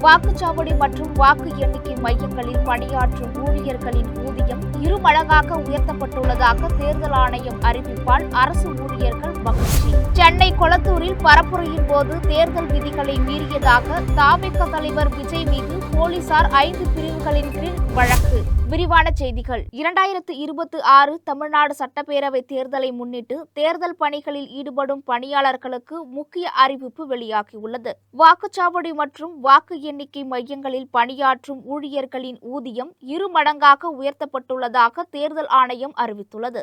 வாக்குச்சாவடி மற்றும் வாக்கு எண்ணிக்கை மையங்களில் பணியாற்றும் ஊழியர்களின் ஊதியம் இருமடங்காக உயர்த்தப்பட்டுள்ளதாக தேர்தல் ஆணையம் அறிவிப்பால் அரசு ஊழியர்கள் மகிழ்ச்சி. சென்னை கொளத்தூரில் பரப்புரையின் போது தேர்தல் விதிகளை மீறியதாக தவிக தலைவர் விஜய் மீது போலீசார் 5 பிரிவுகளின் கீழ் வழக்கு. விரிவான செய்திகள். 2026 தமிழ்நாடு சட்டப்பேரவை தேர்தலை முன்னிட்டு தேர்தல் பணிகளில் ஈடுபடும் பணியாளர்களுக்கு முக்கிய அறிவிப்பு வெளியாகியுள்ளது. வாக்குச்சாவடி மற்றும் வாக்கு எண்ணிக்கை மையங்களில் பணியாற்றும் ஊழியர்களின் ஊதியம் இருமடங்காக உயர்த்தப்பட்டுள்ளதாக தேர்தல் ஆணையம் அறிவித்துள்ளது.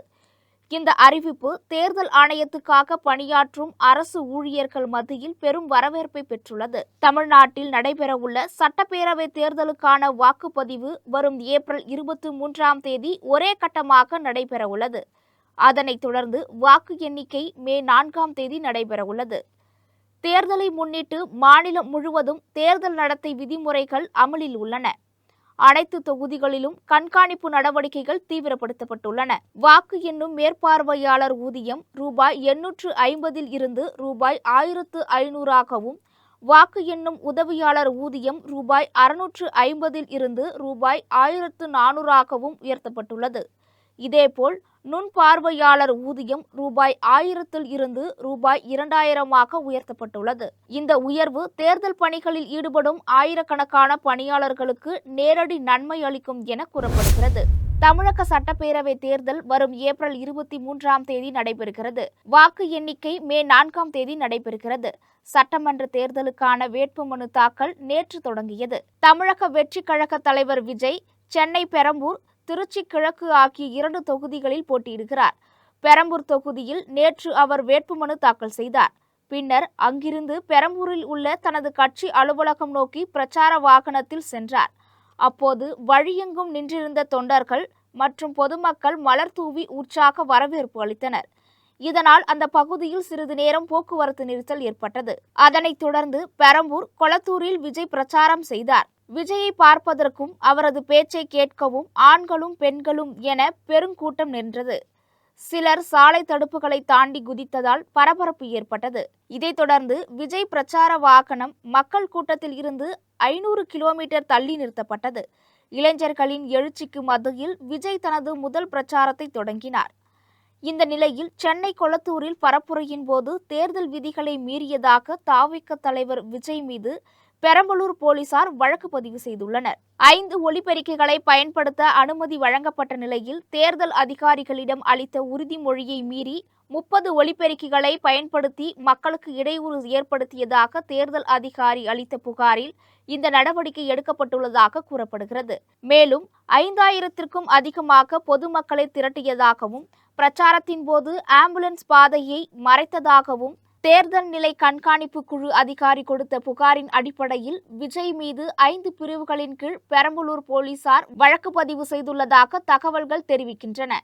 இந்த அறிவிப்பு தேர்தல் ஆணையத்துக்காக பணியாற்றும் அரசு ஊழியர்கள் மத்தியில் பெரும் வரவேற்பை பெற்றுள்ளது. தமிழ்நாட்டில் நடைபெறவுள்ள சட்டப்பேரவை தேர்தலுக்கான வாக்குப்பதிவு வரும் ஏப்ரல் 23ஆம் தேதி ஒரே கட்டமாக நடைபெறவுள்ளது. அதனைத் தொடர்ந்து வாக்கு எண்ணிக்கை மே 4ஆம் தேதி நடைபெறவுள்ளது. தேர்தலை முன்னிட்டு மாநிலம் முழுவதும் தேர்தல் நடத்தை விதிமுறைகள் அமலில் உள்ளன. அனைத்து தொகுதிகளிலும் கண்காணிப்பு நடவடிக்கைகள் தீவிரப்படுத்தப்பட்டுள்ளன. வாக்கு எண்ணும் மேற்பார்வையாளர் ஊதியம் ரூபாய் 850 இருந்து ரூபாய் 1500ஆகவும், வாக்கு எண்ணும் உதவியாளர் ஊதியம் ரூபாய் 650 இருந்து ரூபாய் 1400ஆகவும் உயர்த்தப்பட்டுள்ளது. இதேபோல் நுண்பார்வையாளர் ஊதியம் ரூபாய் 1000 இருந்து ரூபாய் 2000ஆக உயர்த்தப்பட்டுள்ளது. இந்த உயர்வு தேர்தல் பணிகளில் ஈடுபடும் ஆயிரக்கணக்கான பணியாளர்களுக்கு நேரடி நன்மை அளிக்கும் என கூறப்படுகிறது. தமிழக சட்டப்பேரவை தேர்தல் வரும் ஏப்ரல் 23ஆம் தேதி நடைபெறுகிறது. வாக்கு எண்ணிக்கை மே 4ஆம் தேதி நடைபெறுகிறது. சட்டமன்ற தேர்தலுக்கான வேட்புமனு தாக்கல் நேற்று தொடங்கியது. தமிழக வெற்றி கழக தலைவர் விஜய் சென்னை, பெரம்பூர், திருச்சி கிழக்கு ஆகிய 2 தொகுதிகளில் போட்டியிடுகிறார். பெரம்பூர் தொகுதியில் நேற்று அவர் வேட்புமனு தாக்கல் செய்தார். பின்னர் அங்கிருந்து பெரம்பூரில் உள்ள தனது கட்சி அலுவலகம் நோக்கி பிரச்சார வாகனத்தில் சென்றார். அப்போது வழியெங்கும் நின்றிருந்த தொண்டர்கள் மற்றும் பொதுமக்கள் மலர் தூவி உற்சாக வரவேற்பு அளித்தனர். இதனால் அந்த பகுதியில் சிறிது நேரம் போக்குவரத்து நெரிசல் ஏற்பட்டது. அதனைத் தொடர்ந்து பெரம்பூர், கொளத்தூரில் விஜய் பிரச்சாரம் செய்தார். விஜயை பார்ப்பதற்கும் அவரது பேச்சை கேட்கவும் ஆண்களும் பெண்களும் என பெருங்கூட்டம் நின்றது. சிலர் சாலை தடுப்புகளை தாண்டி குதித்ததால் பரபரப்பு ஏற்பட்டது. இதைத் தொடர்ந்து விஜய் பிரச்சார வாகனம் மக்கள் கூட்டத்தில் இருந்து 500 கிலோமீட்டர் தள்ளி நிறுத்தப்பட்டது. இளைஞர்களின் எழுச்சிக்கு மத்தியில் விஜய் தனது முதல் பிரச்சாரத்தை தொடங்கினார். இந்த நிலையில் சென்னை கொளத்தூரில் பரப்புரையின் போது தேர்தல் விதிகளை மீறியதாக தவிக தலைவர் விஜய் மீது பெரம்பலூர் போலீசார் வழக்கு பதிவு செய்துள்ளனர். 5 ஒலிபெருக்கிகளை பயன்படுத்த அனுமதி வழங்கப்பட்ட நிலையில் தேர்தல் அதிகாரிகளிடம் அளித்த உறுதிமொழியை மீறி 30 ஒலிபெருக்கிகளை பயன்படுத்தி மக்களுக்கு இடையூறு ஏற்படுத்தியதாக தேர்தல் அதிகாரி அளித்த புகாரில் இந்த நடவடிக்கை எடுக்கப்பட்டுள்ளதாக கூறப்படுகிறது. மேலும் 5000த்திற்கும் அதிகமாக பொதுமக்களை திரட்டியதாகவும், பிரச்சாரத்தின் போது ஆம்புலன்ஸ் பாதையை மறைத்ததாகவும் தேர்தல் நிலை கண்காணிப்பு குழு அதிகாரி கொடுத்த புகாரின் அடிப்படையில் விஜய் மீது 5 பிரிவுகளின் கீழ் பெரம்பலூர் போலீசார் வழக்கு பதிவு செய்துள்ளதாக தகவல்கள் தெரிவிக்கின்றன.